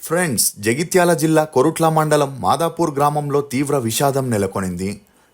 Friends, Jagtial జిల్లా కొరుట్ల మండలం మాదాపూర్ గ్రామంలో తీవ్ర విషాదం నెలకొనింది.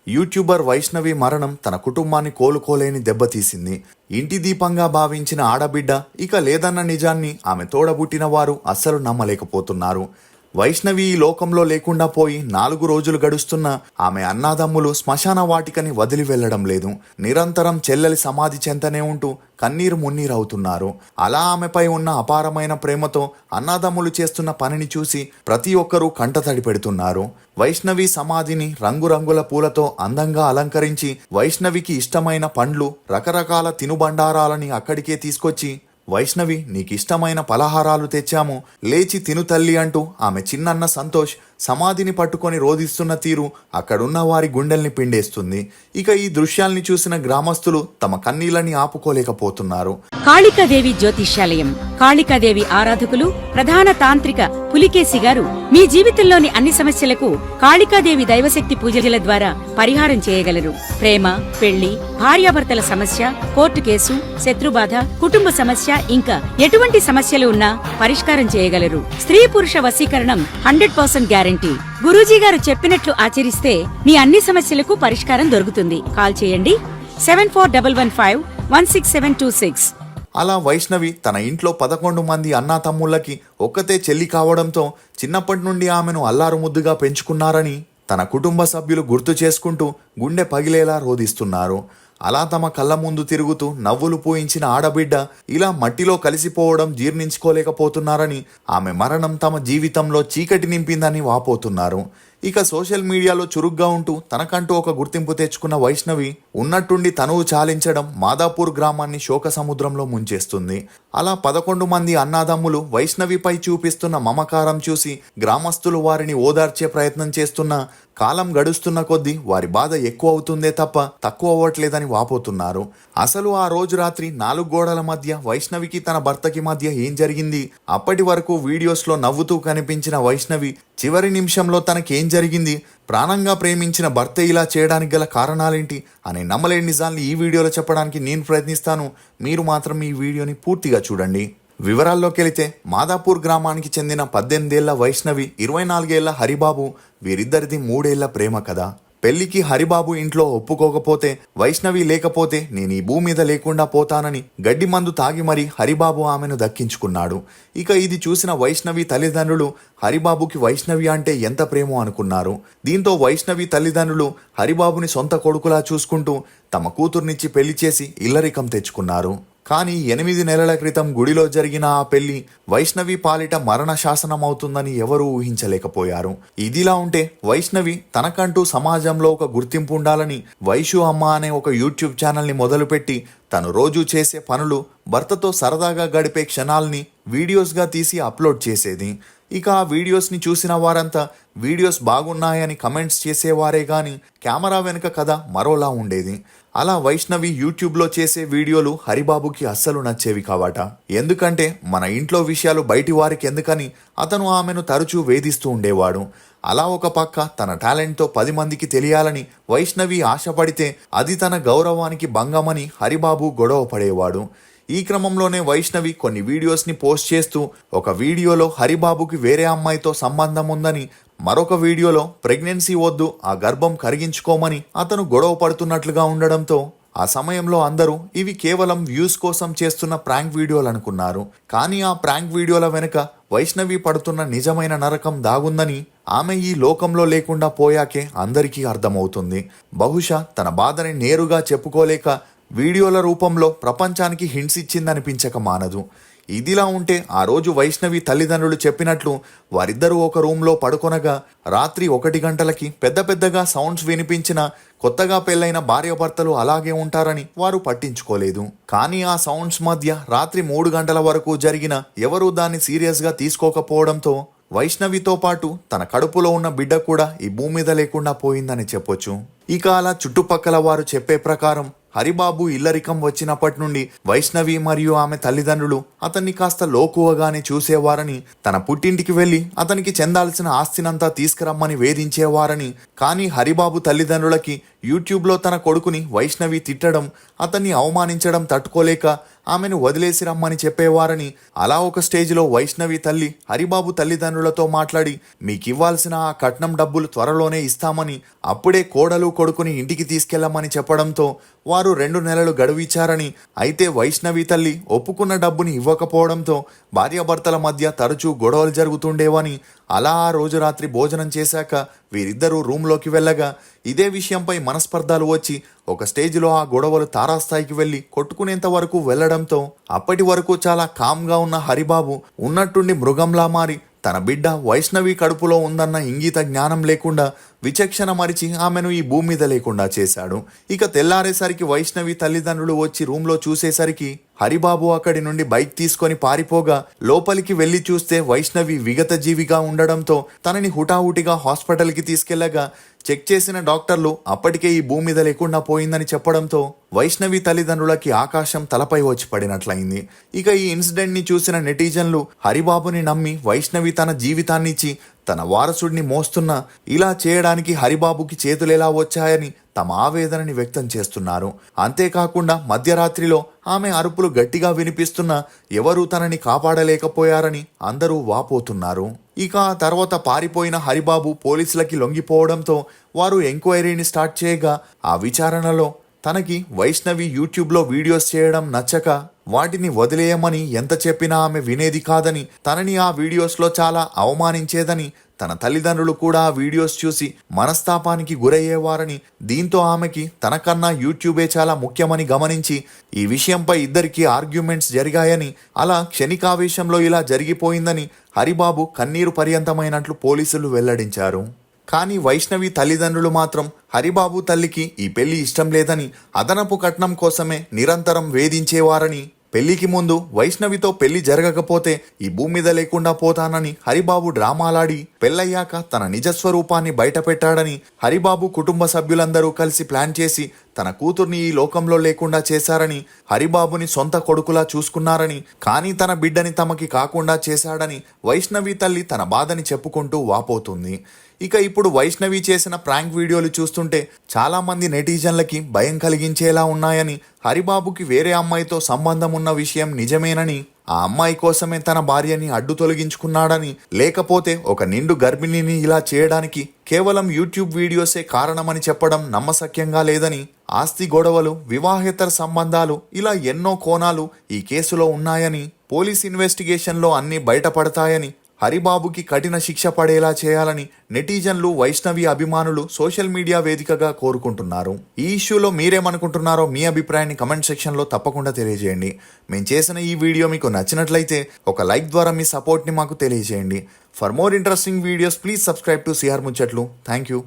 యూట్యూబర్ వైష్ణవి మరణం తన కుటుంబాన్ని కోలుకోలేని దెబ్బతీసింది. ఇంటి దీపంగా భావించిన ఆడబిడ్డ ఇక లేదన్న నిజాన్ని ఆమె తోడబుట్టిన వారు అస్సలు నమ్మలేకపోతున్నారు. వైష్ణవి ఈ లోకంలో లేకుండా పోయి 4 రోజులు గడుస్తున్నా ఆమె అన్నాదమ్ములు శ్మశాన వాటికని వదిలి వెళ్లడం లేదు. నిరంతరం చెల్లెలి సమాధి చెంతనే ఉంటూ కన్నీరు మున్నీరవుతున్నారు. అలా ఆమెపై ఉన్న అపారమైన ప్రేమతో అన్నాదమ్ములు చేస్తున్న పనిని చూసి ప్రతి ఒక్కరూ కంటతడి పెడుతున్నారు. వైష్ణవి సమాధిని రంగురంగుల పూలతో అందంగా అలంకరించి వైష్ణవికి ఇష్టమైన పండ్లు, రకరకాల తినుబండారాలని అక్కడికే తీసుకొచ్చి, వైష్ణవి నీకిష్టమైన పలహారాలు తెచ్చాము, లేచి తిను తల్లి అంటూ ఆమె చిన్నన్న సంతోష్ సమాధిని పట్టుకొని రోధిస్తున్న తీరు అక్కడున్న వారి గుండెల్ని పిండేస్తుంది. ఇక ఈ దృశ్యాల్ని చూసిన గ్రామస్తులు తమ కన్నీళ్ళని ఆపుకోలేకపోతున్నారు. కాళికాదేవి జ్యోతిష్యాలయం, కాళికాదేవి ఆరాధకులు ప్రధాన తాంత్రిక పులికేసి గారు మీ జీవితంలోని అన్ని సమస్యలకు కాళికాదేవి దైవశక్తి పూజల ద్వారా పరిహారం చేయగలరు. ప్రేమ, పెళ్లి, భార్యాభర్తల సమస్య, కోర్టు కేసు, శత్రుబాధ, కుటుంబ సమస్య, ఇంకా ఎటువంటి సమస్యలు ఉన్నా పరిష్కారం చేయగలరు. స్త్రీ పురుష వశీకరణం 100% గ్యారంటీ. గురూజీ గారు చెప్పినట్లు ఆచరిస్తే మీ అన్ని సమస్యలకు పరిష్కారం దొరుకుతుంది. కాల్ చేయండి 7415166726. అలా వైష్ణవి తన ఇంట్లో 11 మంది అన్నా తమ్ముళ్ళకి ఒక్కతే చెల్లి కావడంతో చిన్నప్పటి నుండి ఆమెను అల్లారు ముద్దుగా పెంచుకున్నారని తన కుటుంబ సభ్యులు గుర్తు చేసుకుంటూ గుండె పగిలేలా రోధిస్తున్నారు. అలా తమ కళ్ళ ముందు తిరుగుతూ నవ్వులు పూయించిన ఆడబిడ్డ ఇలా మట్టిలో కలిసిపోవడం జీర్ణించుకోలేకపోతున్నారని, ఆమె మరణం తమ జీవితంలో చీకటి నింపిందని వాపోతున్నారు. ఇక సోషల్ మీడియాలో చురుగ్గా ఉంటూ తనకంటూ ఒక గుర్తింపు తెచ్చుకున్న వైష్ణవి ఉన్నట్టుండి తనువు చాలించడం మాదాపూర్ గ్రామాన్ని శోక సముద్రంలో ముంచేస్తుంది. అలా 11 మంది అన్నాదమ్ములు వైష్ణవిపై చూపిస్తున్న మమకారం చూసి గ్రామస్తులు వారిని ఓదార్చే ప్రయత్నం చేస్తున్నా కాలం గడుస్తున్న కొద్దీ వారి బాధ ఎక్కువ అవుతుందే తప్ప తక్కువ అవ్వట్లేదని వాపోతున్నారు. అసలు ఆ రోజు రాత్రి 4 గోడల మధ్య వైష్ణవికి తన భర్తకి మధ్య ఏం జరిగింది? అప్పటి వరకు వీడియోస్లో నవ్వుతూ కనిపించిన వైష్ణవి చివరి నిమిషంలో తనకేం జరిగింది? ప్రాణంగా ప్రేమించిన భర్త ఇలా చేయడానికి గల కారణాలేంటి అనే నమ్మలేని నిజాల్ని ఈ వీడియోలో చెప్పడానికి నేను ప్రయత్నిస్తాను. మీరు మాత్రం ఈ వీడియోని పూర్తిగా చూడండి. వివరాల్లోకి వెళితే మాదాపూర్ గ్రామానికి చెందిన 18 ఏళ్ల వైష్ణవి, 24 ఏళ్ల హరిబాబు, వీరిద్దరిది 3 ఏళ్ల ప్రేమ కథ. పెళ్లికి హరిబాబు ఇంట్లో ఒప్పుకోకపోతే, వైష్ణవి లేకపోతే నేను ఈ భూమి మీద లేకుండా పోతానని గడ్డి మందు తాగి మరీ హరిబాబు ఆమెను దక్కించుకున్నాడు. ఇక ఇది చూసిన వైష్ణవి తల్లిదండ్రులు హరిబాబుకి వైష్ణవి అంటే ఎంత ప్రేమో అనుకున్నారు. దీంతో వైష్ణవి తల్లిదండ్రులు హరిబాబుని సొంత కొడుకులా చూసుకుంటూ తమ కూతుర్నిచ్చి పెళ్లి చేసి ఇల్లరికం తెచ్చుకున్నారు. కానీ 8 నెలల క్రితం గుడిలో జరిగిన ఆ పెళ్లి వైష్ణవి పాలిట మరణ శాసనం అవుతుందని ఎవరూ ఊహించలేకపోయారు. ఇదిలా ఉంటే వైష్ణవి తనకంటూ సమాజంలో ఒక గుర్తింపు ఉండాలని వైషు అమ్మ అనే ఒక యూట్యూబ్ ఛానల్ని మొదలుపెట్టి తను రోజు చేసే పనులు, భర్తతో సరదాగా గడిపే క్షణాల్ని వీడియోస్గా తీసి అప్లోడ్ చేసేది. ఇక ఆ వీడియోస్ని చూసిన వారంతా వీడియోస్ బాగున్నాయని కమెంట్స్ చేసేవారే గాని కెమెరా వెనుక కథ మరోలా ఉండేది. అలా వైష్ణవి యూట్యూబ్లో చేసే వీడియోలు హరిబాబుకి అస్సలు నచ్చేవి కావట. ఎందుకంటే మన ఇంట్లో విషయాలు బయటి వారికి ఎందుకని అతను ఆమెను తరచూ వేధిస్తూ ఉండేవాడు. అలా ఒక పక్క తన టాలెంట్తో 10 మందికి తెలియాలని వైష్ణవి ఆశపడితే అది తన గౌరవానికి భంగమని హరిబాబు గొడవ పడేవాడు. ఈ క్రమంలోనే వైష్ణవి కొన్ని వీడియోస్ని పోస్ట్ చేస్తూ ఒక వీడియోలో హరిబాబుకి వేరే అమ్మాయితో సంబంధం ఉందని, మరొక వీడియోలో ప్రెగ్నెన్సీ వద్దు, ఆ గర్భం కరిగించుకోమని అతను గొడవ పడుతున్నట్లుగా ఉండడంతో ఆ సమయంలో అందరూ ఇవి కేవలం వ్యూస్ కోసం చేస్తున్న ప్రాంక్ వీడియోలు అనుకున్నారు. కానీ ఆ ప్రాంక్ వీడియోల వెనుక వైష్ణవి పడుతున్న నిజమైన నరకం దాగుందని ఆమె ఈ లోకంలో లేకుండా పోయాకే అందరికీ అర్థమవుతుంది. బహుశా తన బాధని నేరుగా చెప్పుకోలేక వీడియోల రూపంలో ప్రపంచానికి హింట్స్ ఇచ్చిందనిపించక మానదు. ఇదిలా ఉంటే ఆ రోజు వైష్ణవి తల్లిదండ్రులు చెప్పినట్లు వారిద్దరూ ఒక రూమ్లో పడుకొనగా రాత్రి 1 గంటలకి పెద్దగా సౌండ్స్ వినిపించిన కొత్తగా పెళ్లైన భార్యాభర్తలు అలాగే ఉంటారని వారు పట్టించుకోలేదు. కానీ ఆ సౌండ్స్ మధ్య రాత్రి 3 గంటల వరకు జరిగిన ఎవరూ దాన్ని సీరియస్గా తీసుకోకపోవడంతో వైష్ణవితో పాటు తన కడుపులో ఉన్న బిడ్డ కూడా ఈ భూమి మీద లేకుండా పోయిందని చెప్పొచ్చు. ఇక అలా చుట్టుపక్కల వారు చెప్పే ప్రకారం హరిబాబు ఇల్లరికం వచ్చినప్పటి నుండి వైష్ణవి మరియు ఆమె తల్లిదండ్రులు అతన్ని కాస్త లోకువగానే చూసేవారని, తన పుట్టింటికి వెళ్లి అతనికి చెందాల్సిన ఆస్తినంతా తీసుకురమ్మని వేధించేవారని, కానీ హరిబాబు తల్లిదండ్రులకి యూట్యూబ్లో తన కొడుకుని వైష్ణవి తిట్టడం, అతన్ని అవమానించడం తట్టుకోలేక ఆమెను వదిలేసి రమ్మని చెప్పేవారని, అలా ఒక స్టేజ్లో వైష్ణవి తల్లి హరిబాబు తల్లిదండ్రులతో మాట్లాడి మీకివ్వాల్సిన ఆ కట్నం డబ్బులు త్వరలోనే ఇస్తామని, అప్పుడే కోడలు కొడుకుని ఇంటికి తీసుకెళ్లమని చెప్పడంతో వారు 2 నెలలు గడువు ఇచ్చారని, అయితే వైష్ణవి తల్లి ఒప్పుకున్న డబ్బుని ఇవ్వకపోవడంతో భార్యాభర్తల మధ్య తరచూ గొడవలు జరుగుతుండేవని, అలా ఆ రోజు రాత్రి భోజనం చేశాక వీరిద్దరూ రూంలోకి వెళ్ళగా ఇదే విషయంపై మనస్పర్ధాలు వచ్చి ఒక స్టేజ్లో ఆ గొడవలు తారాస్థాయికి వెళ్లి కొట్టుకునేంత వరకు వెళ్లడంతో అప్పటి వరకు చాలా కామ్గా ఉన్న హరిబాబు ఉన్నట్టుండి మృగంలా మారి తన బిడ్డ వైష్ణవి కడుపులో ఉందన్న ఇంగిత జ్ఞానం లేకుండా విచక్షణ మరిచి ఆమెను ఈ భూమి మీద లేకుండా చేశాడు. ఇక తెల్లారేసరికి వైష్ణవి తల్లిదండ్రులు వచ్చి రూంలో చూసేసరికి హరిబాబు అక్కడి నుండి బైక్ తీసుకొని పారిపోగా లోపలికి వెళ్లి చూస్తే వైష్ణవి విగత జీవిగా ఉండడంతో తనని హుటాహుటిగా హాస్పిటల్కి తీసుకెళ్లగా చెక్ చేసిన డాక్టర్లు అప్పటికే ఈ భూమి మీద లేకుండా పోయిందని చెప్పడంతో వైష్ణవి తల్లిదండ్రులకి ఆకాశం తలపై వచ్చి పడినట్లయింది. ఇక ఈ ఇన్సిడెంట్ ని చూసిన నెటిజన్లు హరిబాబుని నమ్మి వైష్ణవి తన జీవితాన్నిచ్చి తన వారసుడిని మోస్తున్నా ఇలా చేయడానికి హరిబాబుకి చేతులెలా వచ్చాయని తమ ఆవేదనని వ్యక్తం చేస్తున్నారు. అంతేకాకుండా మధ్యరాత్రిలో ఆమె అరుపులు గట్టిగా వినిపిస్తున్నా ఎవరూ తనని కాపాడలేకపోయారని అందరూ వాపోతున్నారు. ఇక ఆ తర్వాత పారిపోయిన హరిబాబు పోలీసులకి లొంగిపోవడంతో వారు ఎంక్వైరీని స్టార్ట్ చేయగా ఆ విచారణలో తనకి వైష్ణవి యూట్యూబ్లో వీడియోస్ చేయడం నచ్చక వాటిని వదిలేయమని ఎంత చెప్పినా ఆమె వినేది కాదని, తనని ఆ వీడియోస్లో చాలా అవమానించేదని, తన తల్లిదండ్రులు కూడా ఆ వీడియోస్ చూసి మనస్తాపానికి గురయ్యేవారని, దీంతో ఆమెకి తనకన్నా యూట్యూబే చాలా ముఖ్యమని గమనించి ఈ విషయంపై ఇద్దరికి ఆర్గ్యుమెంట్స్ జరిగాయని, అలా క్షణికావేశంలో ఇలా జరిగిపోయిందని హరిబాబు కన్నీరు పర్యంతమైనట్లు పోలీసులు వెల్లడించారు. కానీ వైష్ణవి తల్లిదండ్రులు మాత్రం హరిబాబు తల్లికి ఈ పెళ్లి ఇష్టం లేదని, అదనపు కట్నం కోసమే నిరంతరం వేధించేవారని, పెళ్లికి ముందు వైష్ణవితో పెళ్లి జరగకపోతే ఈ భూమి మీద లేకుండా పోతానని హరిబాబు డ్రామాలాడి పెళ్లయ్యాక తన నిజస్వరూపాన్ని బయటపెట్టాడని, హరిబాబు కుటుంబ సభ్యులందరూ కలిసి ప్లాన్ చేసి తన కూతుర్ని ఈ లోకంలో లేకుండా చేశారని, హరిబాబుని సొంత కొడుకులా చూసుకున్నారని, కానీ తన బిడ్డని తమకి కాకుండా చేశాడని వైష్ణవి తల్లి తన బాధని చెప్పుకుంటూ వాపోతుంది. ఇక ఇప్పుడు వైష్ణవి చేసిన ప్రాంక్ వీడియోలు చూస్తుంటే చాలా మంది నెటిజన్లకి భయం కలిగించేలా ఉన్నాయని, హరిబాబుకి వేరే అమ్మాయితో సంబంధం ఉన్న విషయం నిజమేనని, ఆ అమ్మాయి కోసమే తన భార్యని అడ్డు తొలగించుకున్నాడని, లేకపోతే ఒక నిండు గర్భిణిని ఇలా చేయడానికి కేవలం యూట్యూబ్ వీడియోసే కారణమని చెప్పడం నమ్మశక్యంగా లేదని, ఆస్తి గొడవలు, వివాహేతర సంబంధాలు ఇలా ఎన్నో కోణాలు ఈ కేసులో ఉన్నాయని, పోలీస్ ఇన్వెస్టిగేషన్లో అన్నీ బయటపడతాయని, హరిబాబుకి కఠిన శిక్ష పడేలా చేయాలని నెటిజన్లు, వైష్ణవి అభిమానులు సోషల్ మీడియా వేదికగా కోరుకుంటున్నారు. ఈ ఇష్యూలో మీరేమనుకుంటున్నారో మీ అభిప్రాయాన్ని కమెంట్ సెక్షన్లో తప్పకుండా తెలియజేయండి. మేము చేసిన ఈ వీడియో మీకు నచ్చినట్లయితే ఒక లైక్ ద్వారా మీ సపోర్ట్ని మాకు తెలియజేయండి. For more interesting videos please subscribe to CR Muchatlu. Thank you.